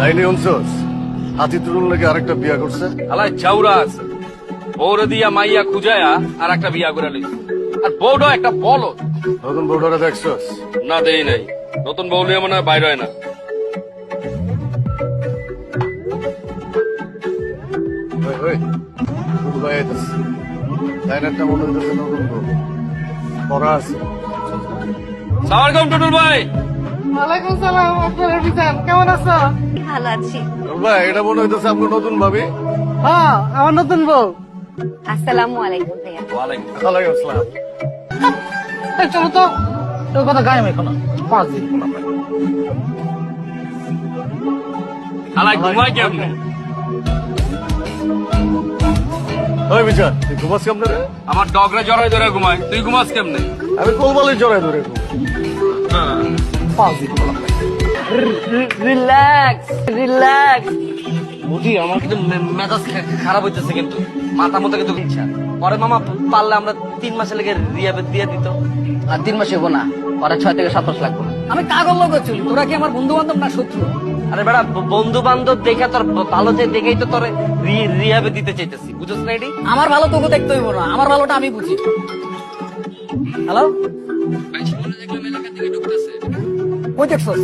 তাইলে অনসোস হাতি তুরুল নাকি আরেকটা বিয়া করছে। আলাই চাউরা আছে, বউরে দিয়া মাইয়া খুঁজায়া আর একটা বিয়া করে লইছে। আর বউটা একটা বলো নতুন বউডারে দেখছস? না, দেই নাই। নতুন বউ লিয়ে মনে হয় বাইর হয় না। ওই ওই দুধ ভাই আইতাছে। লাইনারটা মনে হইতেছে নতুন বউ পড়া আছে। সালাম আলাইকুম টুটুল ভাই। ওয়ালাইকুম সালাম। আপনার বিজান কেমন আছো? ভালো আছি। টুটুল ভাই এটা মনে হইতেছে আপনার নতুন ভাবি। হ্যাঁ, আমার নতুন বউ। আসসালামু আলাইকুম ভাইয়া। ওয়ালাইকুম। ওয়ালাইকুম আসসালাম। এই চলো তো, তোর কথা গায়ে মেখো না। 5 দিন। আলাই ঘুমাই কেমনে? ওই বিচার তুই ঘুমাস কেমনে রে? আমার ডগরা জড়াই ধরে ঘুমায়, তুই ঘুমাস কেমনে? আমি কোলবালি জড়াই ধরে ঘুমাই। 5 দিন। Relax relax. বুঝি আমার কিন্তু মেজাজ খারাপ হইতেছে, কিন্তু মাথা মতো কিন্তু ইচ্ছা পরে মামা পারলে আমরা 3 মাসে লেগে রিয়াবে দিয়ে দিত। আর 3 মাস হবো না, পরে 6 থেকে 7 মাস লাগবে। আমি কাগজ লোক চলি, তোরা কি আমার বন্ধু বান্ধব না শত্রু? আরে বেড়া, বন্ধু বান্ধব দেখে তোর ভালো যে দেখেই তো তোর রিয়াবে দিতে চাইতেছি, বুঝছ না এটি? আমার ভালো তোকে দেখতে হইব না, আমার ভালোটা আমি বুঝি। হ্যালো, কই দেখছস?